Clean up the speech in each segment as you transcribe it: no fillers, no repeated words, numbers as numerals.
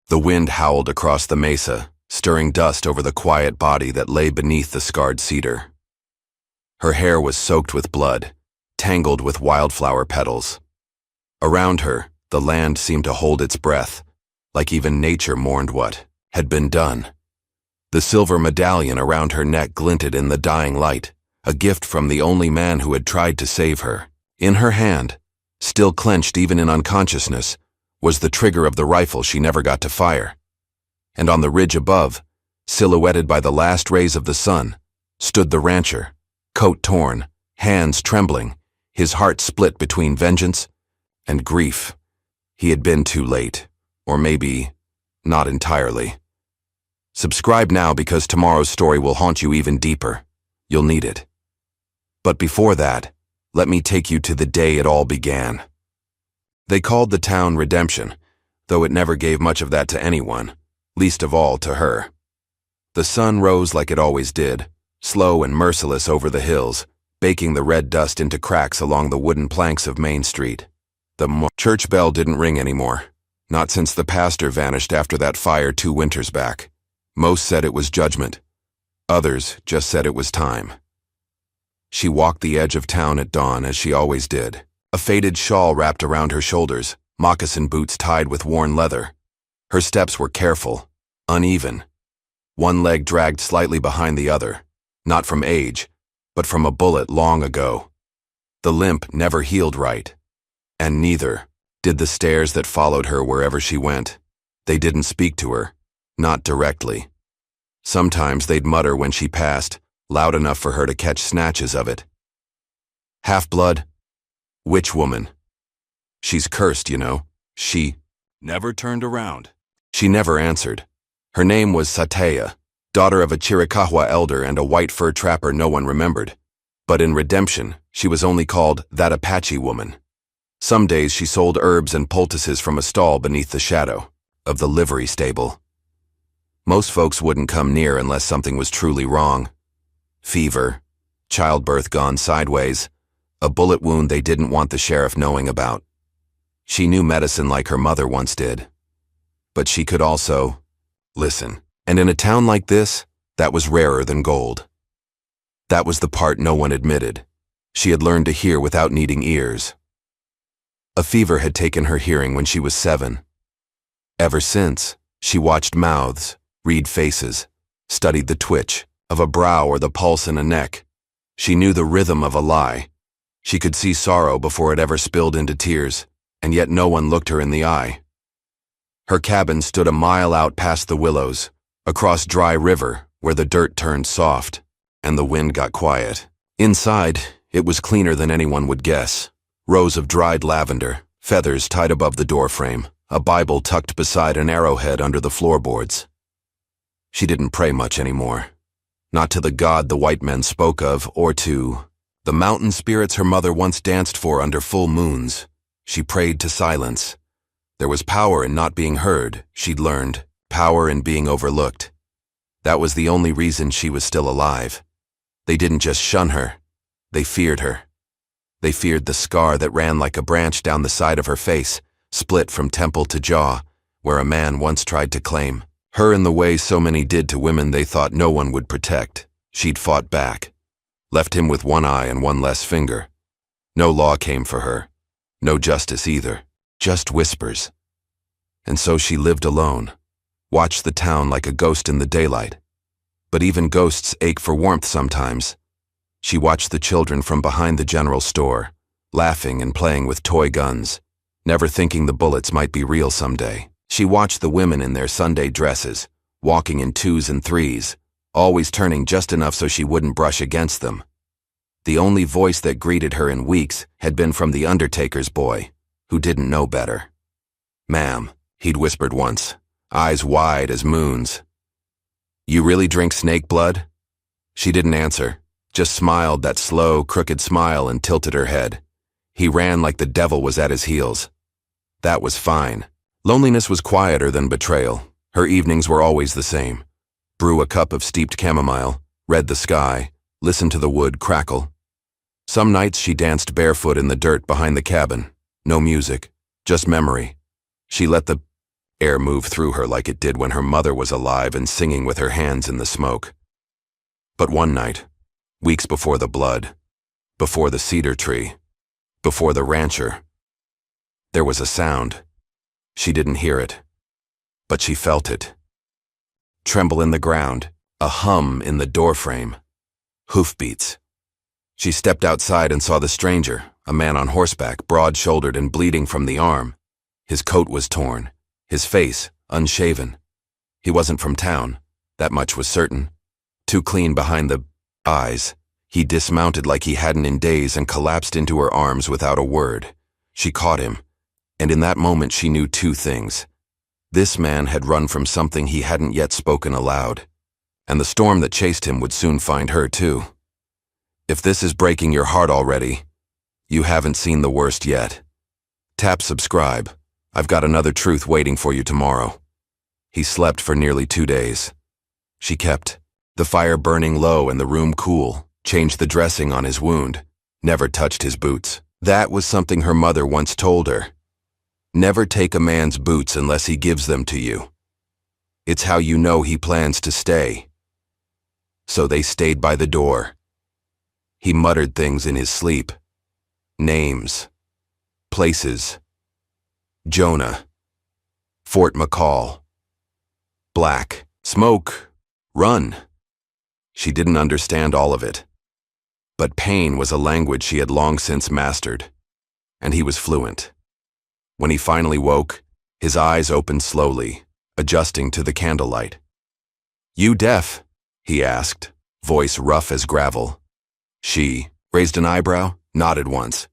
The wind howled across the mesa, stirring dust over the quiet body that lay beneath the scarred cedar. Her hair was soaked with blood, tangled with wildflower petals. Around her, the land seemed to hold its breath, like even nature mourned what had been done. The silver medallion around her neck glinted in the dying light, a gift from the only man who had tried to save her. In her hand, still clenched even in unconsciousness, was the trigger of the rifle she never got to fire. And on the ridge above, silhouetted by the last rays of the sun, stood the rancher, coat torn, hands trembling, his heart split between vengeance and grief. He had been too late, or maybe not entirely. Subscribe now because tomorrow's story will haunt you even deeper. You'll need it. But before that, let me take you to the day it all began. They called the town Redemption, though it never gave much of that to anyone, least of all to her. The sun rose like it always did, slow and merciless over the hills, baking the red dust into cracks along the wooden planks of Main Street. The church bell didn't ring anymore, not since the pastor vanished after that fire 2 winters back. Most said it was judgment. Others just said it was time. She walked the edge of town at dawn as she always did, a faded shawl wrapped around her shoulders, moccasin boots tied with worn leather. Her steps were careful, uneven. One leg dragged slightly behind the other, not from age, but from a bullet long ago. The limp never healed right, and neither did the stares that followed her wherever she went. They didn't speak to her, not directly. Sometimes they'd mutter when she passed, loud enough for her to catch snatches of it. Half-blood? Witch woman. She's cursed, you know. She never turned around. She never answered. Her name was Sataya, daughter of a Chiricahua elder and a white fur trapper no one remembered. But in Redemption, she was only called that Apache woman. Some days she sold herbs and poultices from a stall beneath the shadow of the livery stable. Most folks wouldn't come near unless something was truly wrong. Fever, childbirth gone sideways, a bullet wound they didn't want the sheriff knowing about. She knew medicine like her mother once did. But she could also listen. And in a town like this, that was rarer than gold. That was the part no one admitted. She had learned to hear without needing ears. A fever had taken her hearing when she was 7. Ever since, she watched mouths, read faces, studied the twitch of a brow or the pulse in a neck. She knew the rhythm of a lie. She could see sorrow before it ever spilled into tears, and yet no one looked her in the eye. Her cabin stood a mile out past the willows, across dry river where the dirt turned soft, and the wind got quiet. Inside, it was cleaner than anyone would guess. Rows of dried lavender, feathers tied above the doorframe, a Bible tucked beside an arrowhead under the floorboards. She didn't pray much anymore. Not to the God the white men spoke of, or to the mountain spirits her mother once danced for under full moons. She prayed to silence. There was power in not being heard, she'd learned, power in being overlooked. That was the only reason she was still alive. They didn't just shun her, they feared her. They feared the scar that ran like a branch down the side of her face, split from temple to jaw, where a man once tried to claim her in the way so many did to women they thought no one would protect. She'd fought back, left him with one eye and one less finger. No law came for her, no justice either, just whispers. And so she lived alone, watched the town like a ghost in the daylight. But even ghosts ache for warmth sometimes. She watched the children from behind the general store, laughing and playing with toy guns, never thinking the bullets might be real someday. She watched the women in their Sunday dresses, walking in 2s and 3s, always turning just enough so she wouldn't brush against them. The only voice that greeted her in weeks had been from the undertaker's boy, who didn't know better. "Ma'am," he'd whispered once, eyes wide as moons. "You really drink snake blood?" She didn't answer, just smiled that slow, crooked smile and tilted her head. He ran like the devil was at his heels. That was fine. Loneliness was quieter than betrayal. Her evenings were always the same. Brew a cup of steeped chamomile, read the sky, listen to the wood crackle. Some nights she danced barefoot in the dirt behind the cabin. No music, just memory. She let the Air moved through her like it did when her mother was alive and singing with her hands in the smoke. But one night, weeks before the blood, before the cedar tree, before the rancher, there was a sound. She didn't hear it, but she felt it. Tremble in the ground, a hum in the doorframe, hoofbeats. She stepped outside and saw the stranger, a man on horseback, broad-shouldered and bleeding from the arm. His coat was torn, his face unshaven. He wasn't from town, that much was certain. Too clean behind the eyes. He dismounted like he hadn't in days and collapsed into her arms without a word. She caught him, and in that moment she knew two things. This man had run from something he hadn't yet spoken aloud, and the storm that chased him would soon find her too. If this is breaking your heart already, you haven't seen the worst yet. Tap subscribe. I've got another truth waiting for you tomorrow. He slept for nearly 2 days. She kept. The fire burning low and the room cool, changed the dressing on his wound, never touched his boots. That was something her mother once told her. Never take a man's boots unless he gives them to you. It's how you know he plans to stay. So they stayed by the door. He muttered things in his sleep. Names. Places. Jonah. Fort McCall. Black. Smoke. Run. She didn't understand all of it. But pain was a language she had long since mastered, and he was fluent. When he finally woke, his eyes opened slowly, adjusting to the candlelight. "You deaf?" he asked, voice rough as gravel. She raised an eyebrow, nodded once.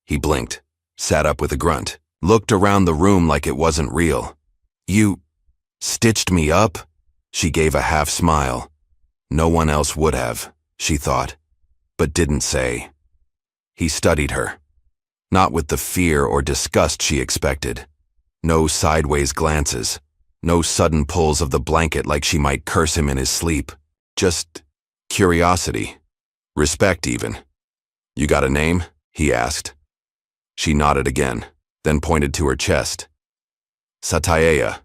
He blinked, sat up with a grunt, looked around the room like it wasn't real. "You stitched me up?" She gave a half smile. No one else would have, she thought, but didn't say. He studied her, not with the fear or disgust she expected. No sideways glances, no sudden pulls of the blanket like she might curse him in his sleep. Just curiosity, respect even. "You got a name?" he asked. She nodded again, then pointed to her chest. "Sataya."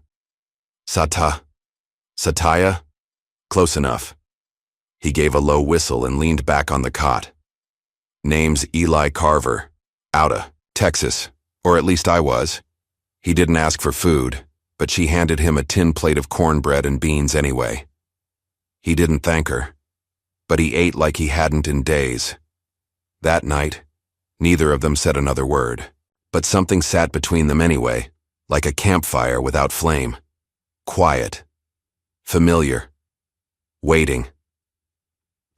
Sataya? Close enough. He gave a low whistle and leaned back on the cot. "Name's Eli Carver. Outta Texas, or at least I was." He didn't ask for food, but she handed him a tin plate of cornbread and beans anyway. He didn't thank her, but he ate like he hadn't in days. That night, neither of them said another word, but something sat between them anyway, like a campfire without flame. Quiet. Familiar. Waiting.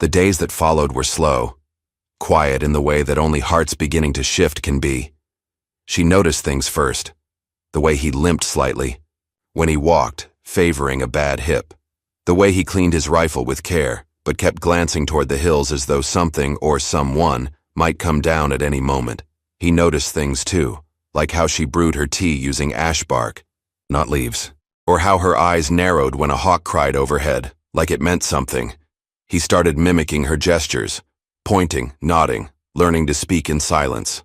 The days that followed were slow, quiet in the way that only hearts beginning to shift can be. She noticed things first, the way he limped slightly, when he walked, favoring a bad hip, the way he cleaned his rifle with care, but kept glancing toward the hills as though something or someone might come down at any moment. He noticed things too, like how she brewed her tea using ash bark, not leaves, or how her eyes narrowed when a hawk cried overhead, like it meant something. He started mimicking her gestures, pointing, nodding, learning to speak in silence.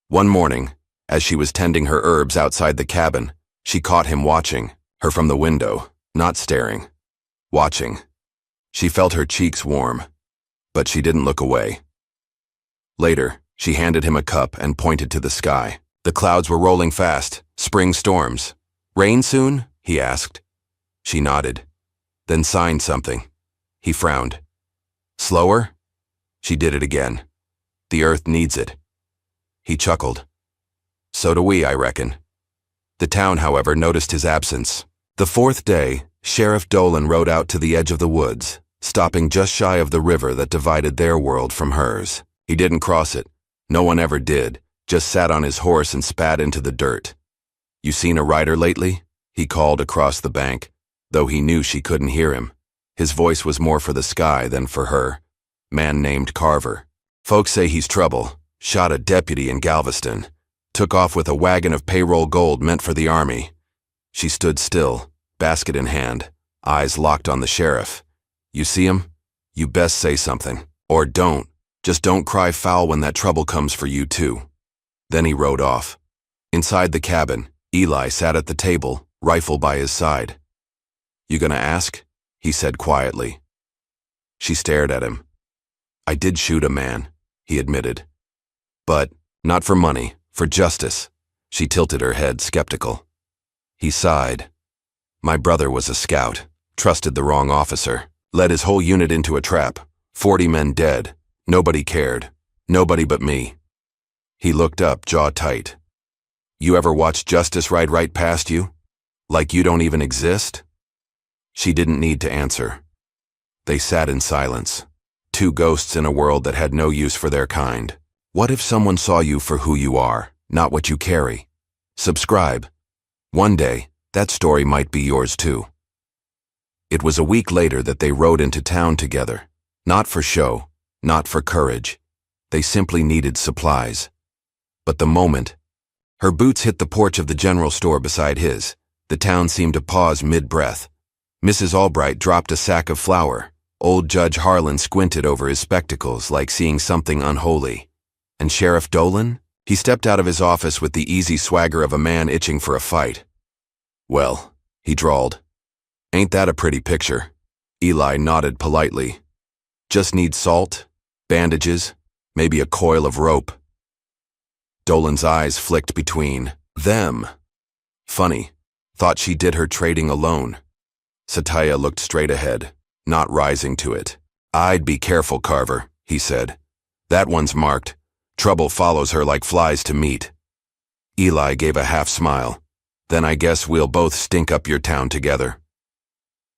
One morning, as she was tending her herbs outside the cabin, she caught him watching, her from the window, not staring. Watching. She felt her cheeks warm, but she didn't look away. Later, she handed him a cup and pointed to the sky. The clouds were rolling fast, spring storms. "Rain soon?" he asked. She nodded, then signed something. He frowned. "Slower?" She did it again. "The earth needs it." He chuckled. "So do we, I reckon." The town, however, noticed his absence. The fourth day, Sheriff Dolan rode out to the edge of the woods, stopping just shy of the river that divided their world from hers. He didn't cross it. No one ever did, just sat on his horse and spat into the dirt. "You seen a rider lately?" he called across the bank, though he knew she couldn't hear him. His voice was more for the sky than for her. "Man named Carver. Folks say he's trouble. Shot a deputy in Galveston. Took off with a wagon of payroll gold meant for the army." She stood still, basket in hand, eyes locked on the sheriff. "You see him? You best say something. Or don't. Just don't cry foul when that trouble comes for you too." Then he rode off. Inside the cabin, Eli sat at the table, rifle by his side. "You gonna ask?" he said quietly. She stared at him. "I did shoot a man," he admitted. "But not for money, for justice." She tilted her head, skeptical. He sighed. "My brother was a scout, trusted the wrong officer, led his whole unit into a trap. 40 men dead. Nobody cared. Nobody but me." He looked up, jaw tight. "You ever watch justice ride right past you? Like you don't even exist?" She didn't need to answer. They sat in silence, two ghosts in a world that had no use for their kind. What if someone saw you for who you are, not what you carry? Subscribe. One day, that story might be yours too. It was a week later that they rode into town together. Not for show, not for courage. They simply needed supplies. But the moment her boots hit the porch of the general store beside his, the town seemed to pause mid-breath. Mrs. Albright dropped a sack of flour. Old Judge Harlan squinted over his spectacles like seeing something unholy. And Sheriff Dolan? He stepped out of his office with the easy swagger of a man itching for a fight. "Well," he drawled, "ain't that a pretty picture?" Eli nodded politely. "Just need salt, bandages, maybe a coil of rope." Dolan's eyes flicked between them. Funny, thought she did her trading alone. Satya looked straight ahead, not rising to it. "I'd be careful, Carver," he said. "That one's marked. Trouble follows her like flies to meat." Eli gave a half smile. "Then I guess we'll both stink up your town together."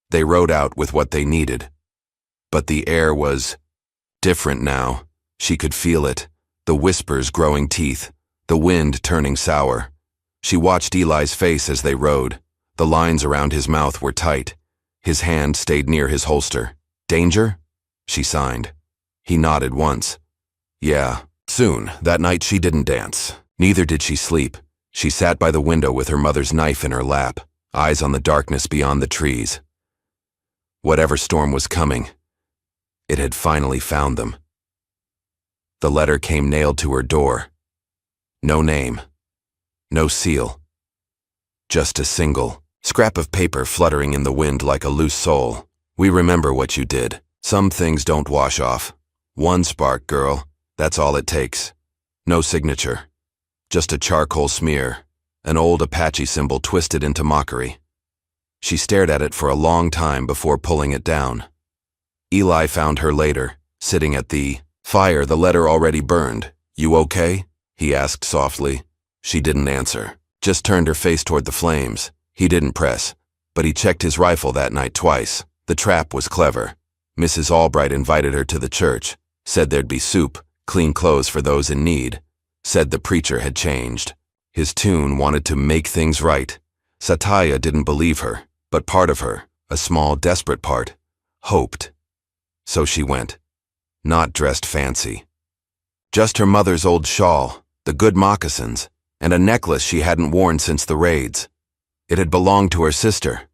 They rode out with what they needed. But the air was different now. She could feel it, the whispers growing teeth, the wind turning sour. She watched Eli's face as they rode. The lines around his mouth were tight. His hand stayed near his holster. "Danger?" she signed. He nodded once. "Yeah." Soon, that night she didn't dance. Neither did she sleep. She sat by the window with her mother's knife in her lap, eyes on the darkness beyond the trees. Whatever storm was coming, it had finally found them. The letter came nailed to her door. No name. No seal. Just a single scrap of paper fluttering in the wind like a loose soul. "We remember what you did. Some things don't wash off. One spark, girl. That's all it takes. No signature. Just a charcoal smear, an old Apache symbol twisted into mockery." She stared at it for a long time before pulling it down. Eli found her later, sitting at the fire, the letter already burned. "You okay?" he asked softly. She didn't answer, just turned her face toward the flames. He didn't press, but he checked his rifle that night twice. The trap was clever. Mrs. Albright invited her to the church, said there'd be soup, clean clothes for those in need, said the preacher had changed. His tune wanted to make things right. Satya didn't believe her, but part of her, a small, desperate part, hoped. So she went, not dressed fancy. Just her mother's old shawl, the good moccasins, and a necklace she hadn't worn since the raids. It had belonged to her sister,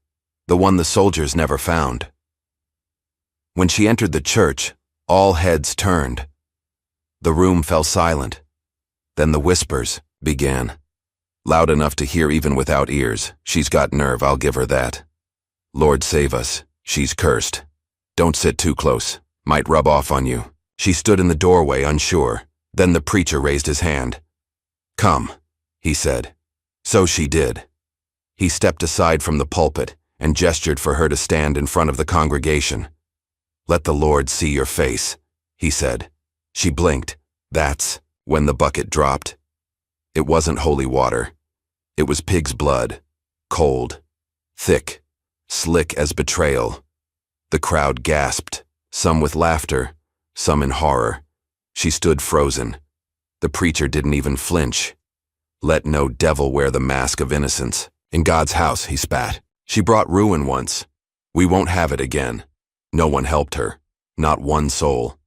the one the soldiers never found. When she entered the church, all heads turned. The room fell silent. Then the whispers began. Loud enough to hear even without ears. "She's got nerve, I'll give her that. Lord save us, she's cursed. Don't sit too close, might rub off on you." She stood in the doorway, unsure. Then the preacher raised his hand. "Come," he said. So she did. He stepped aside from the pulpit and gestured for her to stand in front of the congregation. "Let the Lord see your face," he said. She blinked. That's when the bucket dropped. It wasn't holy water. It was pig's blood, cold, thick, slick as betrayal. The crowd gasped, some with laughter, some in horror. She stood frozen. The preacher didn't even flinch. "Let no devil wear the mask of innocence. In God's house," he spat. "She brought ruin once. We won't have it again." No one helped her, not one soul.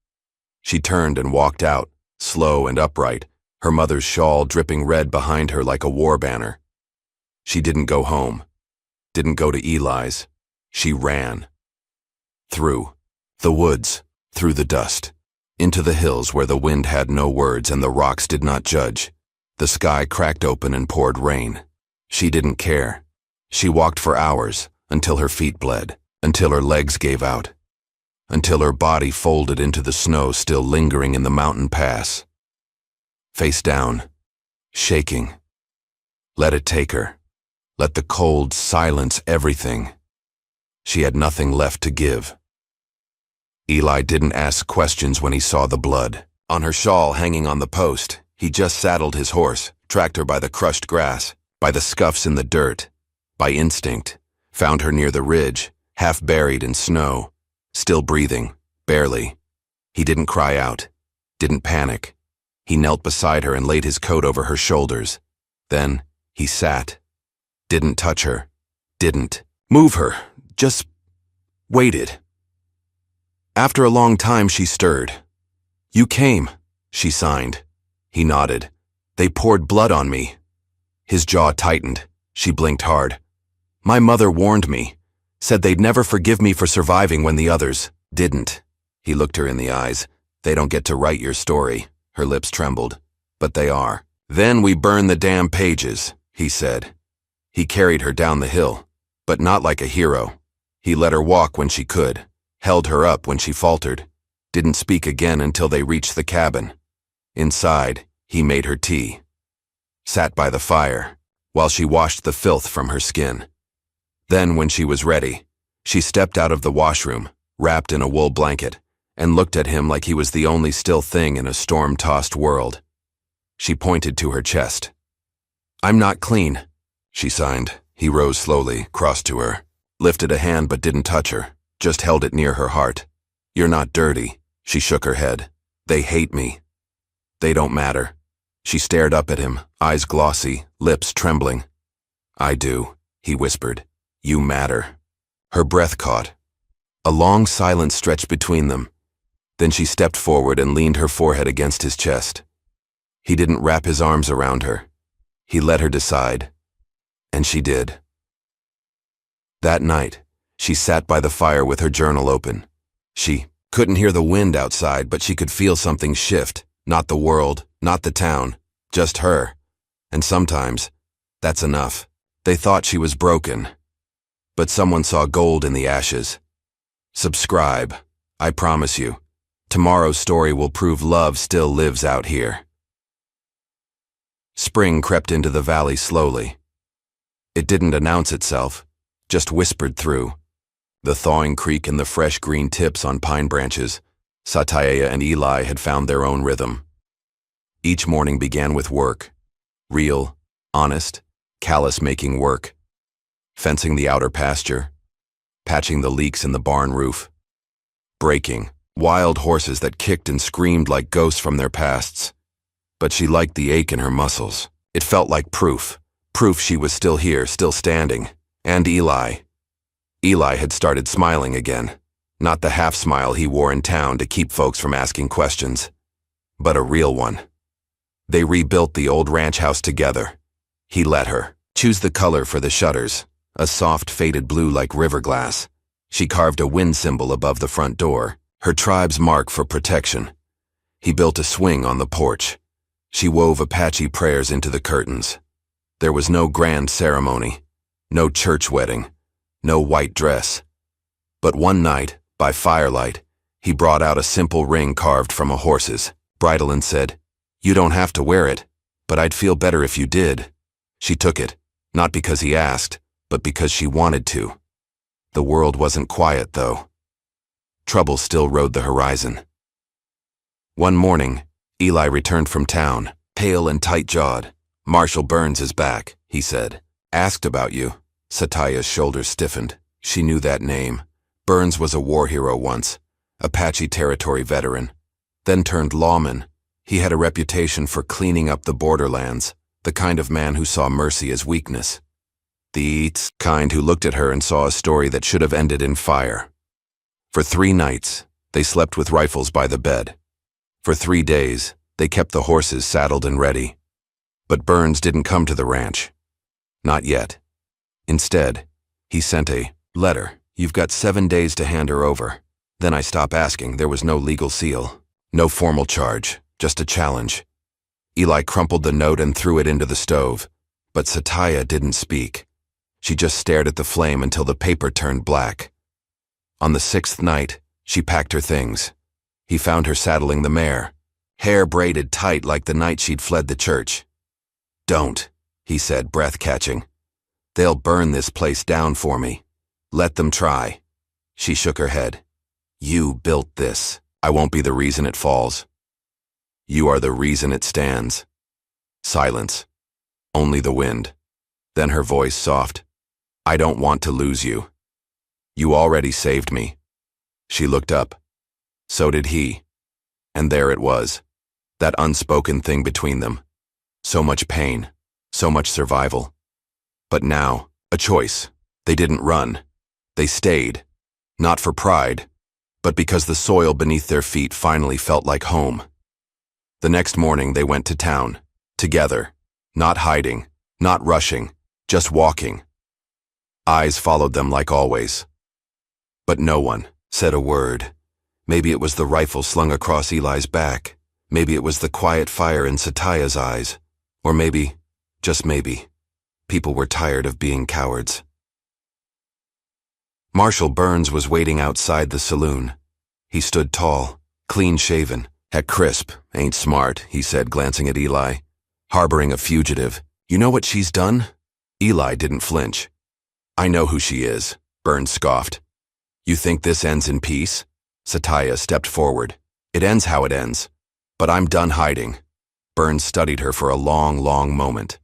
She turned and walked out, slow and upright, her mother's shawl dripping red behind her like a war banner. She didn't go home, didn't go to Eli's. She ran. Through the woods, through the dust, into the hills where the wind had no words and the rocks did not judge. The sky cracked open and poured rain. She didn't care. She walked for hours, until her feet bled, until her legs gave out, until her body folded into the snow still lingering in the mountain pass. Face down, shaking. Let it take her. Let the cold silence everything. She had nothing left to give. Eli didn't ask questions when he saw the blood. On her shawl hanging on the post, he just saddled his horse, tracked her by the crushed grass, by the scuffs in the dirt, by instinct, found her near the ridge, half buried in snow, still breathing, barely. He didn't cry out, didn't panic. He knelt beside her and laid his coat over her shoulders. Then, he sat. Didn't touch her. Didn't move her. Just waited. After a long time, she stirred. "You came," she signed. He nodded. "They poured blood on me." His jaw tightened. She blinked hard. "My mother warned me. Said they'd never forgive me for surviving when the others didn't." He looked her in the eyes. "They don't get to write your story." Her lips trembled. "But they are." "Then we burn the damn pages," he said. He carried her down the hill, but not like a hero. He let her walk when she could, held her up when she faltered, didn't speak again until they reached the cabin. Inside, he made her tea. Sat by the fire, while she washed the filth from her skin. Then, when she was ready, she stepped out of the washroom, wrapped in a wool blanket, and looked at him like he was the only still thing in a storm-tossed world. She pointed to her chest. "I'm not clean," she signed. He rose slowly, crossed to her, lifted a hand but didn't touch her, just held it near her heart. "You're not dirty." She shook her head. "They hate me. They don't matter." She stared up at him, eyes glossy, lips trembling. "I do," he whispered. "You matter." Her breath caught. A long silence stretched between them. Then she stepped forward and leaned her forehead against his chest. He didn't wrap his arms around her. He let her decide. And she did. That night, she sat by the fire with her journal open. She couldn't hear the wind outside, but she could feel something shift. Not the world, not the town, just her. And sometimes, that's enough. They thought she was broken. But someone saw gold in the ashes. Subscribe. I promise you. Tomorrow's story will prove love still lives out here. Spring crept into the valley slowly. It didn't announce itself, just whispered through. The thawing creek and the fresh green tips on pine branches, Satya and Eli had found their own rhythm. Each morning began with work. Real, honest, callous-making work. Fencing the outer pasture, patching the leaks in the barn roof. Breaking, wild horses that kicked and screamed like ghosts from their pasts. But she liked the ache in her muscles. It felt like proof. Proof she was still here, still standing. And Eli. Eli had started smiling again. Not the half-smile he wore in town to keep folks from asking questions, but a real one. They rebuilt the old ranch house together. He let her choose the color for the shutters, a soft faded blue like river glass. She carved a wind symbol above the front door, her tribe's mark for protection. He built a swing on the porch. She wove Apache prayers into the curtains. There was no grand ceremony, no church wedding, no white dress. But one night, by firelight, he brought out a simple ring carved from a horse's bridle and said, "You don't have to wear it, but I'd feel better if you did." She took it, not because he asked, but because she wanted to. The world wasn't quiet, though. Trouble still rode the horizon. One morning, Eli returned from town, pale and tight-jawed. "Marshal Burns is back," he said. "Asked about you." Satya's shoulders stiffened. She knew that name. Burns was a war hero once, Apache territory veteran, then turned lawman. He had a reputation for cleaning up the borderlands, the kind of man who saw mercy as weakness. The kind who looked at her and saw a story that should have ended in fire. For 3 nights, they slept with rifles by the bed. For 3 days, they kept the horses saddled and ready. But Burns didn't come to the ranch. Not yet. Instead, he sent a letter. "You've got 7 days to hand her over." Then I stopped asking. There was no legal seal. No formal charge, just a challenge. Eli crumpled the note and threw it into the stove. But Satya didn't speak. She just stared at the flame until the paper turned black. On the 6th night, she packed her things. He found her saddling the mare, hair braided tight like the night she'd fled the church. "Don't," he said, breath catching. "They'll burn this place down for me. Let them try." She shook her head. "You built this. I won't be the reason it falls. You are the reason it stands." Silence. Only the wind. Then her voice soft. "I don't want to lose you. You already saved me." She looked up. So did he. And there it was. That unspoken thing between them. So much pain. So much survival. But now, a choice. They didn't run. They stayed. Not for pride, but because the soil beneath their feet finally felt like home. The next morning they went to town. Together. Not hiding. Not rushing. Just walking. Eyes followed them like always. But no one said a word. Maybe it was the rifle slung across Eli's back. Maybe it was the quiet fire in Sataya's eyes. Or maybe, just maybe, people were tired of being cowards. Marshal Burns was waiting outside the saloon. He stood tall, clean-shaven, at crisp. "Ain't smart," he said, glancing at Eli. "Harboring a fugitive. You know what she's done?" Eli didn't flinch. "I know who she is," Burns scoffed. "You think this ends in peace?" Sataya stepped forward. "It ends how it ends. But I'm done hiding." Burns studied her for a long, long moment.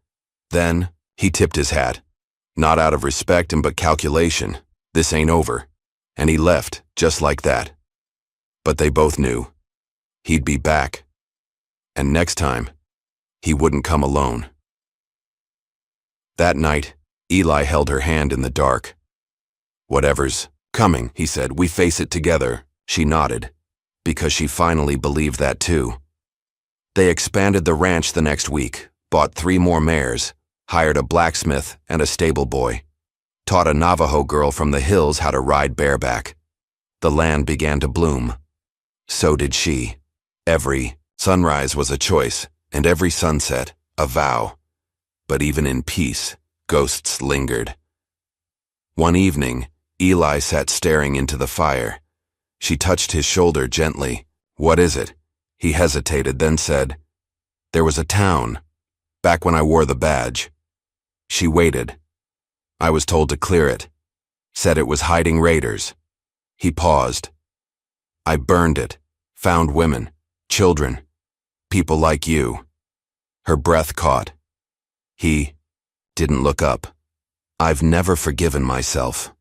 Then, he tipped his hat. "Not out of respect and but calculation. This ain't over." And he left, just like that. But they both knew. He'd be back. And next time, he wouldn't come alone. That night, Eli held her hand in the dark. "Whatever's coming," he said, "we face it together." She nodded, because she finally believed that too. They expanded the ranch the next week, bought 3 more mares, hired a blacksmith and a stable boy, taught a Navajo girl from the hills how to ride bareback. The land began to bloom. So did she. Every sunrise was a choice, and every sunset, a vow. But even in peace, ghosts lingered. One evening, Eli sat staring into the fire. She touched his shoulder gently. "What is it?" He hesitated, then said, "There was a town, back when I wore the badge." She waited. "I was told to clear it. Said it was hiding raiders." He paused. "I burned it, found women, children, people like you." Her breath caught. He didn't look up. "I've never forgiven myself."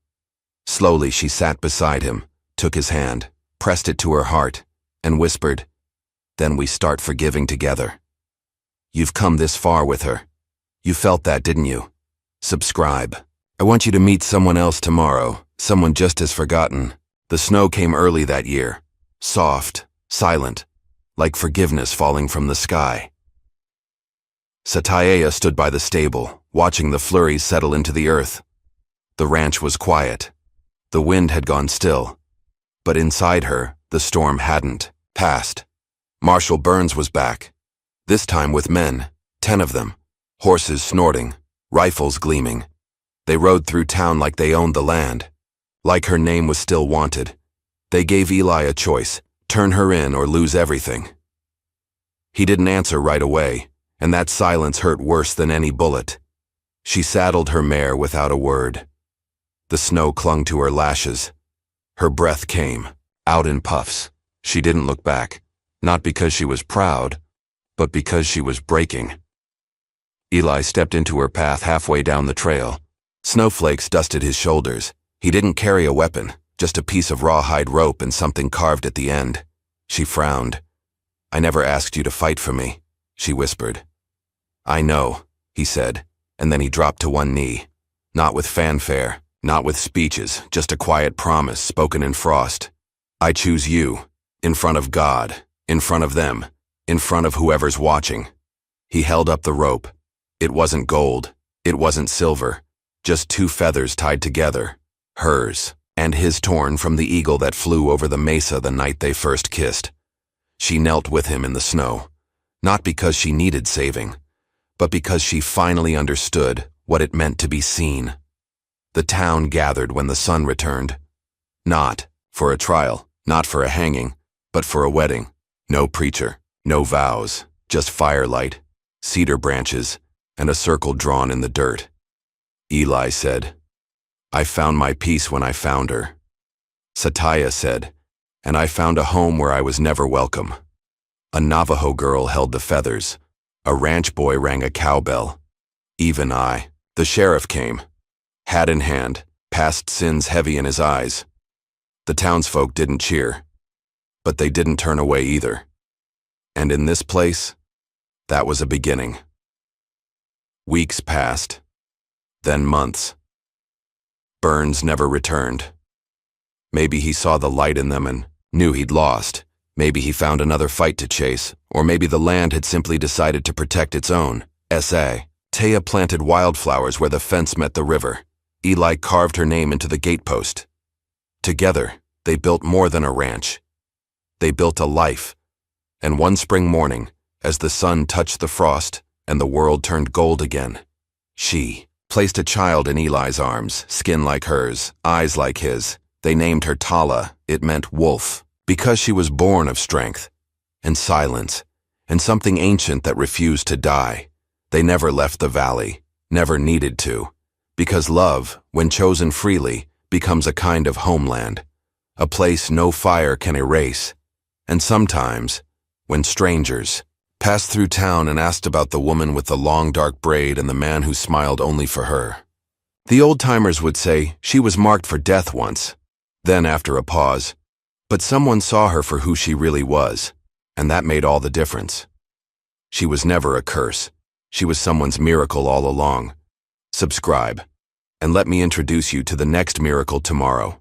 Slowly she sat beside him, took his hand, pressed it to her heart, and whispered, "Then we start forgiving together. You've come this far with her. You felt that, didn't you? Subscribe. I want you to meet someone else tomorrow, someone just as forgotten." The snow came early that year, soft, silent, like forgiveness falling from the sky. Sataya stood by the stable, watching the flurries settle into the earth. The ranch was quiet. The wind had gone still. But inside her, the storm hadn't passed. Marshal Burns was back. This time with men, 10 of them, horses snorting, rifles gleaming. They rode through town like they owned the land. Like her name was still wanted. They gave Eli a choice, turn her in or lose everything. He didn't answer right away, and that silence hurt worse than any bullet. She saddled her mare without a word. The snow clung to her lashes. Her breath came, out in puffs. She didn't look back, not because she was proud, but because she was breaking. Eli stepped into her path halfway down the trail. Snowflakes dusted his shoulders. He didn't carry a weapon, just a piece of rawhide rope and something carved at the end. She frowned. "I never asked you to fight for me," she whispered. "I know," he said, and then he dropped to one knee. Not with fanfare, not with speeches, just a quiet promise spoken in frost. "I choose you, in front of God, in front of them, in front of whoever's watching." He held up the rope. It wasn't gold, it wasn't silver, just 2 feathers tied together, hers, and his torn from the eagle that flew over the mesa the night they first kissed. She knelt with him in the snow, not because she needed saving, but because she finally understood what it meant to be seen. The town gathered when the sun returned. Not for a trial, not for a hanging, but for a wedding. No preacher, no vows, just firelight, cedar branches, and a circle drawn in the dirt. Eli said, "I found my peace when I found her." Satya said, "And I found a home where I was never welcome." A Navajo girl held the feathers. A ranch boy rang a cowbell. Even I, the sheriff, came, hat in hand, past sins heavy in his eyes. The townsfolk didn't cheer, but they didn't turn away either. And in this place, that was a beginning. Weeks passed, then months. Burns never returned. Maybe he saw the light in them and knew he'd lost. Maybe he found another fight to chase, or maybe the land had simply decided to protect its own. S.A. Taya planted wildflowers where the fence met the river. Eli carved her name into the gatepost. Together, they built more than a ranch. They built a life. And one spring morning, as the sun touched the frost and the world turned gold again, she placed a child in Eli's arms, skin like hers, eyes like his. They named her Tala. It meant wolf, because she was born of strength and silence and something ancient that refused to die. They never left the valley, never needed to, because love, when chosen freely, becomes a kind of homeland, a place no fire can erase. And sometimes, when strangers passed through town and asked about the woman with the long dark braid and the man who smiled only for her, the old-timers would say she was marked for death once. Then, after a pause, but someone saw her for who she really was, and that made all the difference. She was never a curse. She was someone's miracle all along. Subscribe, and let me introduce you to the next miracle tomorrow.